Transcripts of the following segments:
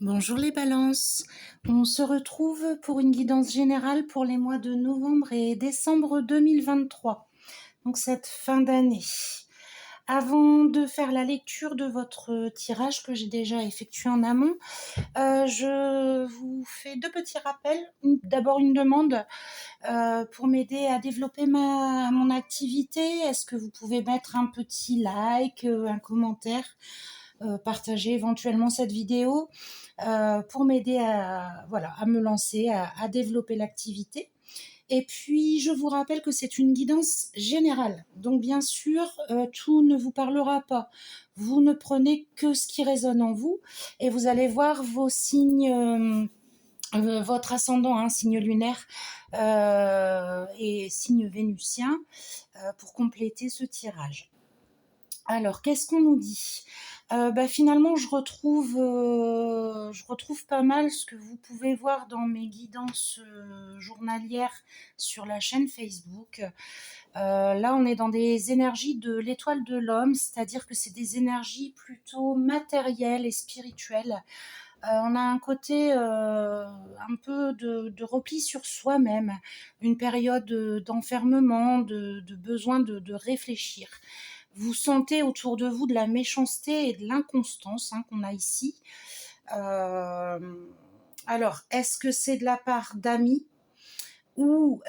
Bonjour les balances, on se retrouve pour une guidance générale pour les mois de novembre et décembre 2023, donc cette fin d'année. Avant de faire la lecture de votre tirage que j'ai déjà effectué en amont, je vous fais deux petits rappels. D'abord une demande pour m'aider à développer mon activité. Est-ce que vous pouvez mettre un petit like, un commentaire, partager éventuellement cette vidéo pour m'aider à me lancer, à développer l'activité. Et puis, je vous rappelle que c'est une guidance générale. Donc, bien sûr, tout ne vous parlera pas. Vous ne prenez que ce qui résonne en vous et vous allez voir vos signes, votre ascendant, hein, signe lunaire et signe vénusien pour compléter ce tirage. Alors, qu'est-ce qu'on nous dit? Finalement, je retrouve pas mal ce que vous pouvez voir dans mes guidances journalières sur la chaîne Facebook. Là, on est dans des énergies de l'étoile de l'homme, c'est-à-dire que c'est des énergies plutôt matérielles et spirituelles. On a un côté un peu de repli sur soi-même, une période d'enfermement, de besoin de réfléchir. Vous sentez autour de vous de la méchanceté et de l'inconstance, hein, qu'on a ici. Euh, alors, est-ce que c'est de la part d'amis ou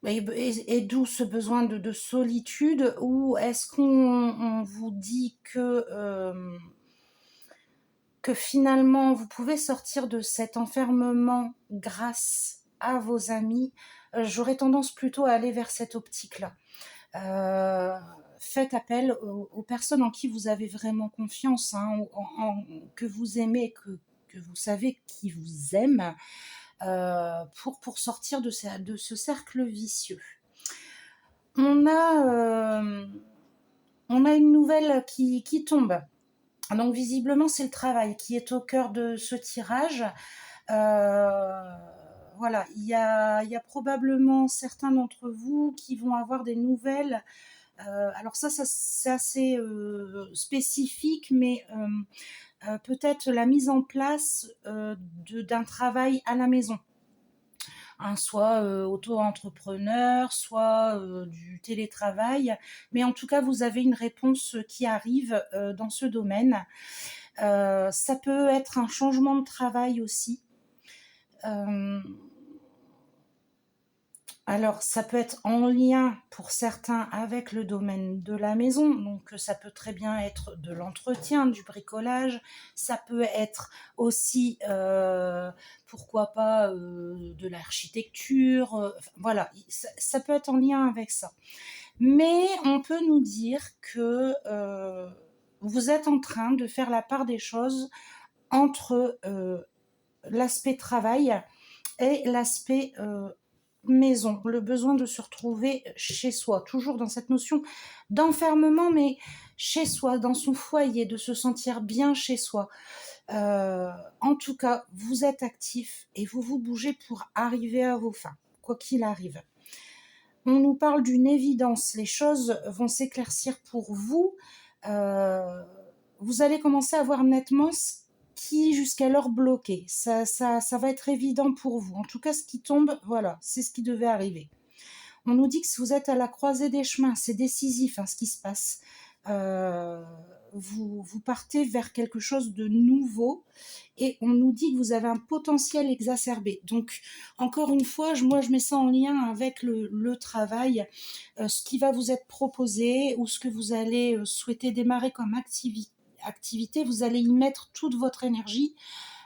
et d'où ce besoin de solitude, ou est-ce qu'on vous dit que finalement vous pouvez sortir de cet enfermement grâce à vos amis? J'aurais tendance plutôt à aller vers cette optique-là. Euh, Faites appel aux personnes en qui vous avez vraiment confiance, hein, que vous aimez, que vous savez qui vous aime, pour sortir de ce cercle vicieux. On a, une nouvelle qui tombe. Donc visiblement, c'est le travail qui est au cœur de ce tirage. Voilà, il y a probablement certains d'entre vous qui vont avoir des nouvelles. Alors ça c'est assez spécifique, mais peut-être la mise en place d'un travail à la maison. Hein, soit auto-entrepreneur, soit du télétravail. Mais en tout cas, vous avez une réponse qui arrive dans ce domaine. Ça peut être un changement de travail aussi. Alors, ça peut être en lien pour certains avec le domaine de la maison, donc ça peut très bien être de l'entretien, du bricolage, ça peut être aussi, pourquoi pas, de l'architecture, voilà, ça peut être en lien avec ça. Mais on peut nous dire que vous êtes en train de faire la part des choses entre l'aspect travail et l'aspect maison, le besoin de se retrouver chez soi, toujours dans cette notion d'enfermement, mais chez soi, dans son foyer, de se sentir bien chez soi. En tout cas, vous êtes actif et vous vous bougez pour arriver à vos fins, quoi qu'il arrive. On nous parle d'une évidence, les choses vont s'éclaircir pour vous. Vous allez commencer à voir nettement ce qui jusqu'alors bloquait. Ça va être évident pour vous. En tout cas, ce qui tombe, voilà, c'est ce qui devait arriver. On nous dit que si vous êtes à la croisée des chemins, c'est décisif, hein, ce qui se passe. Vous partez vers quelque chose de nouveau et on nous dit que vous avez un potentiel exacerbé. Donc, encore une fois, moi, je mets ça en lien avec le travail, ce qui va vous être proposé ou ce que vous allez souhaiter démarrer comme activité. Vous allez y mettre toute votre énergie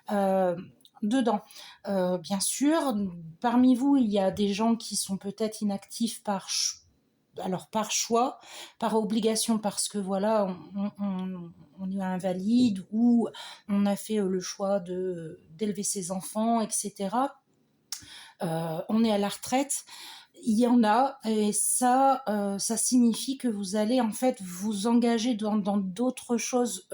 dedans. Bien sûr, parmi vous, il y a des gens qui sont peut-être inactifs par choix, par obligation, parce que voilà, on est invalide ou on a fait le choix d'élever ses enfants, etc. On est à la retraite. Il y en a, et ça signifie que vous allez en fait vous engager dans d'autres choses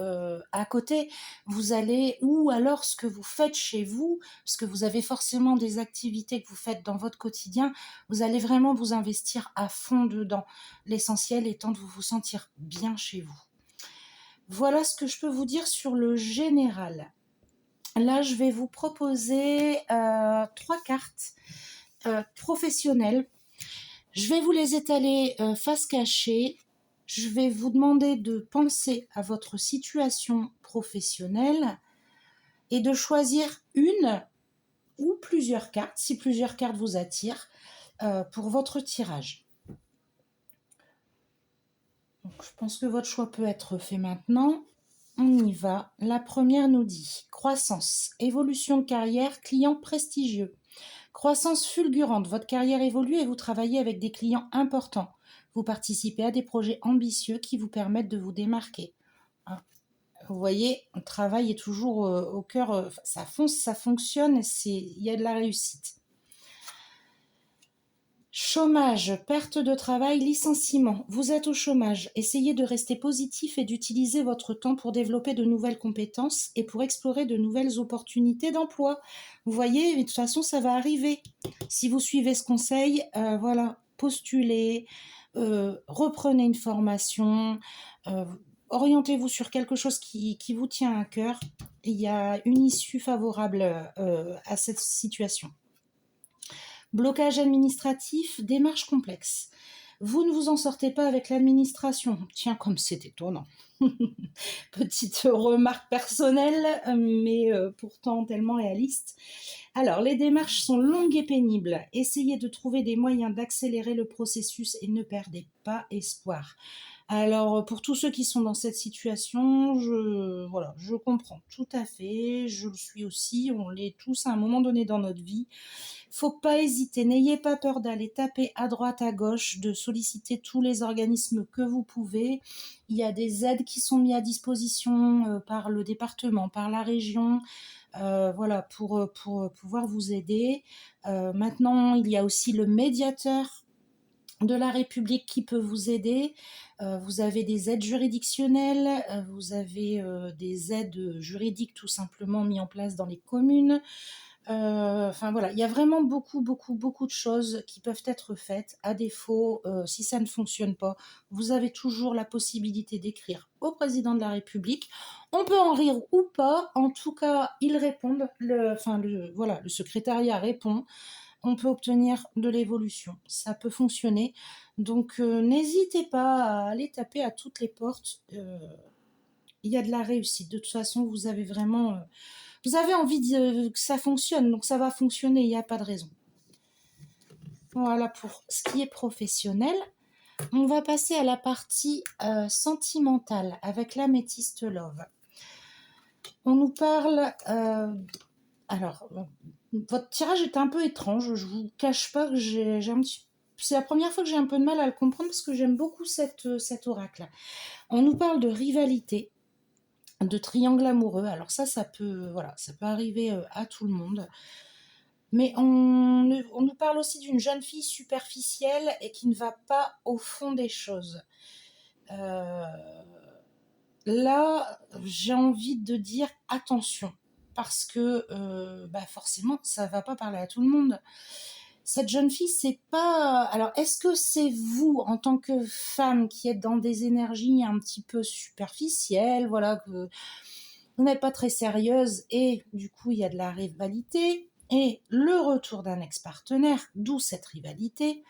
à côté. Vous allez, ou alors ce que vous faites chez vous, parce que vous avez forcément des activités que vous faites dans votre quotidien, vous allez vraiment vous investir à fond dedans. L'essentiel étant de vous sentir bien chez vous. Voilà ce que je peux vous dire sur le général. Là, je vais vous proposer 3 cartes professionnelles. Je vais vous les étaler face cachée. Je vais vous demander de penser à votre situation professionnelle et de choisir une ou plusieurs cartes, si plusieurs cartes vous attirent, pour votre tirage. Donc, je pense que votre choix peut être fait maintenant. On y va. La première nous dit croissance, évolution de carrière, clients prestigieux. Croissance fulgurante, votre carrière évolue et vous travaillez avec des clients importants. Vous participez à des projets ambitieux qui vous permettent de vous démarquer. Vous voyez, le travail est toujours au cœur, ça fonce, ça fonctionne, il y a de la réussite. Chômage, perte de travail, licenciement. Vous êtes au chômage. Essayez de rester positif et d'utiliser votre temps pour développer de nouvelles compétences et pour explorer de nouvelles opportunités d'emploi. Vous voyez, de toute façon, ça va arriver. Si vous suivez ce conseil, voilà, postulez, reprenez une formation, orientez-vous sur quelque chose qui vous tient à cœur. Il y a une issue favorable à cette situation. Blocage administratif, démarche complexe. Vous ne vous en sortez pas avec l'administration. Tiens, comme c'est étonnant. Petite remarque personnelle, mais pourtant tellement réaliste. Alors, les démarches sont longues et pénibles. Essayez de trouver des moyens d'accélérer le processus et ne perdez pas espoir. Alors, pour tous ceux qui sont dans cette situation, je comprends tout à fait. Je le suis aussi. On l'est tous à un moment donné dans notre vie. Faut pas hésiter, n'ayez pas peur d'aller taper à droite, à gauche, de solliciter tous les organismes que vous pouvez. Il y a des aides qui sont mises à disposition par le département, par la région, voilà, pour pouvoir vous aider. Maintenant, il y a aussi le médiateur de la République qui peut vous aider. Vous avez des aides juridictionnelles, vous avez des aides juridiques tout simplement mises en place dans les communes. Enfin voilà, il y a vraiment beaucoup de choses qui peuvent être faites. À défaut, si ça ne fonctionne pas, vous avez toujours la possibilité d'écrire au président de la République. On peut en rire ou pas, en tout cas, ils répondent. Voilà, le secrétariat répond. On peut obtenir de l'évolution. Ça peut fonctionner. Donc, n'hésitez pas à aller taper à toutes les portes. Il y a de la réussite. De toute façon, vous avez vraiment... vous avez envie que ça fonctionne, donc ça va fonctionner, il n'y a pas de raison. Voilà pour ce qui est professionnel. On va passer à la partie sentimentale avec l'améthyste love. On nous parle... alors, votre tirage est un peu étrange, je vous cache pas que j'ai un petit... C'est la première fois que j'ai un peu de mal à le comprendre parce que j'aime beaucoup cet oracle. On nous parle de rivalité, de triangle amoureux. Alors ça peut arriver à tout le monde. Mais on nous parle aussi d'une jeune fille superficielle et qui ne va pas au fond des choses. Là, j'ai envie de dire attention, parce que forcément, ça ne va pas parler à tout le monde. Cette jeune fille, c'est pas... Alors, est-ce que c'est vous, en tant que femme, qui êtes dans des énergies un petit peu superficielles, voilà, que vous n'êtes pas très sérieuse et du coup, il y a de la rivalité et le retour d'un ex-partenaire, d'où cette rivalité.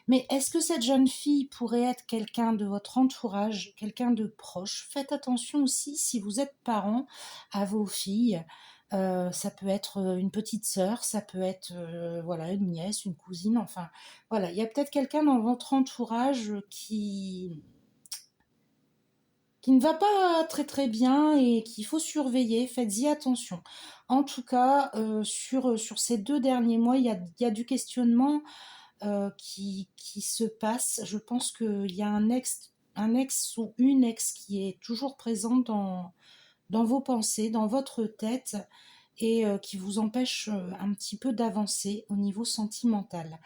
Mais est-ce que cette jeune fille pourrait être quelqu'un de votre entourage, quelqu'un de proche? Faites attention aussi, si vous êtes parent, à vos filles. Ça peut être une petite sœur, ça peut être voilà, une nièce, une cousine, enfin voilà, il y a peut-être quelqu'un dans votre entourage qui ne va pas très très bien et qu'il faut surveiller, faites-y attention. En tout cas, sur ces 2 derniers mois, il y a du questionnement qui se passe. Je pense qu'il y a un ex ou une ex qui est toujours présente dans vos pensées, dans votre tête, et qui vous empêche un petit peu d'avancer au niveau sentimental.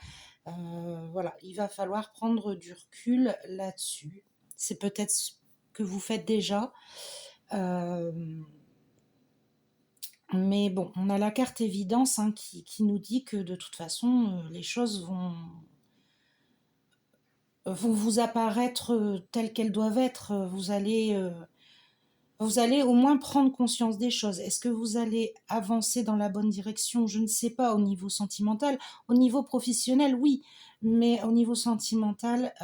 Voilà, il va falloir prendre du recul là-dessus. C'est peut-être ce que vous faites déjà. Mais bon, on a la carte évidence qui nous dit que de toute façon, les choses vont vous apparaître telles qu'elles doivent être. Vous allez Vous allez au moins prendre conscience des choses. Est-ce que vous allez avancer dans la bonne direction? Je ne sais pas, au niveau sentimental. Au niveau professionnel, oui, mais au niveau sentimental,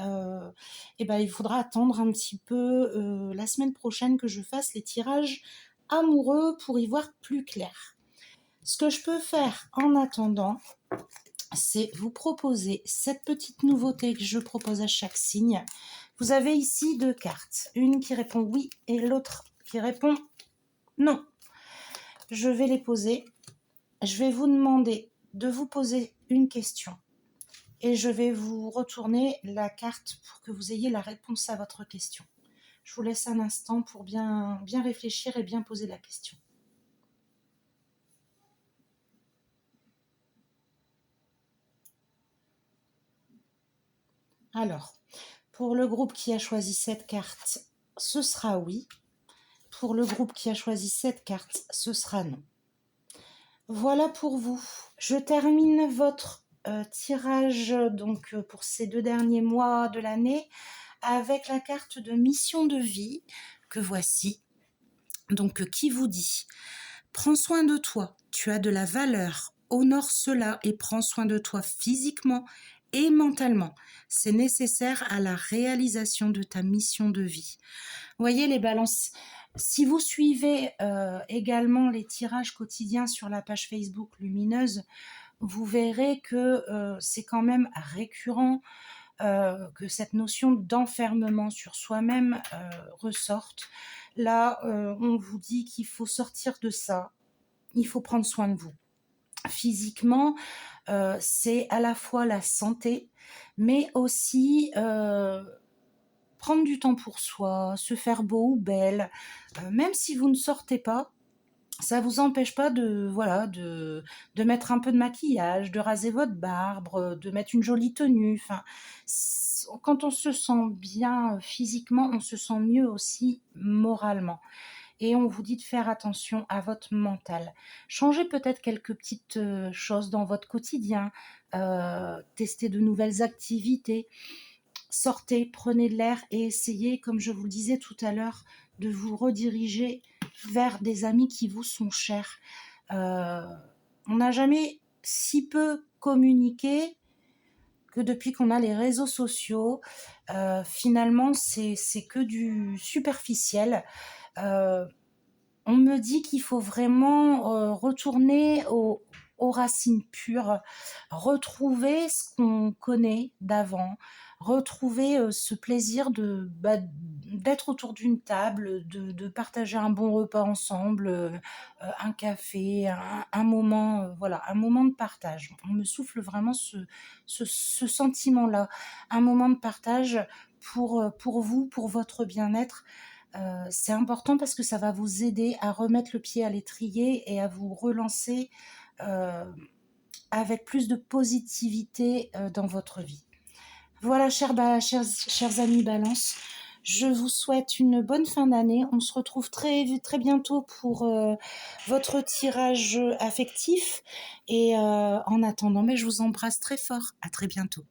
et ben, il faudra attendre un petit peu, la semaine prochaine que je fasse les tirages amoureux pour y voir plus clair. Ce que je peux faire en attendant, c'est vous proposer cette petite nouveauté que je propose à chaque signe. Vous avez ici 2 cartes, une qui répond oui et l'autre qui répond non. Je vais les poser. Je vais vous demander de vous poser une question et je vais vous retourner la carte pour que vous ayez la réponse à votre question. Je vous laisse un instant pour bien réfléchir et bien poser la question. Alors, pour le groupe qui a choisi cette carte, ce sera oui. Pour le groupe qui a choisi cette carte, ce sera non. Voilà pour vous. Je termine votre tirage donc pour ces 2 derniers mois de l'année avec la carte de mission de vie que voici. Donc qui vous dit: prends soin de toi, tu as de la valeur, honore cela et prends soin de toi physiquement et mentalement. C'est nécessaire à la réalisation de ta mission de vie. Voyez les balances. Si vous suivez également les tirages quotidiens sur la page Facebook Lumineuse, vous verrez que c'est quand même récurrent que cette notion d'enfermement sur soi-même ressorte. Là, on vous dit qu'il faut sortir de ça, il faut prendre soin de vous. Physiquement, c'est à la fois la santé, mais aussi prendre du temps pour soi, se faire beau ou belle, même si vous ne sortez pas, ça vous empêche pas de mettre un peu de maquillage, de raser votre barbe, de mettre une jolie tenue. Enfin, quand on se sent bien physiquement, on se sent mieux aussi moralement. Et on vous dit de faire attention à votre mental. Changez peut-être quelques petites choses dans votre quotidien, testez de nouvelles activités. Sortez, prenez de l'air et essayez, comme je vous le disais tout à l'heure, de vous rediriger vers des amis qui vous sont chers. On n'a jamais si peu communiqué que depuis qu'on a les réseaux sociaux. Finalement, c'est que du superficiel. On me dit qu'il faut vraiment retourner aux racines pures, retrouver ce qu'on connaît d'avant, retrouver ce plaisir d'être autour d'une table, de partager un bon repas ensemble, un café, un moment, voilà, un moment de partage. On me souffle vraiment ce sentiment-là, un moment de partage pour vous, pour votre bien-être. C'est important parce que ça va vous aider à remettre le pied à l'étrier et à vous relancer euh, avec plus de positivité dans votre vie. Voilà, chers amis Balance, je vous souhaite une bonne fin d'année. On se retrouve très bientôt pour votre tirage affectif. Et en attendant, mais je vous embrasse très fort. À très bientôt.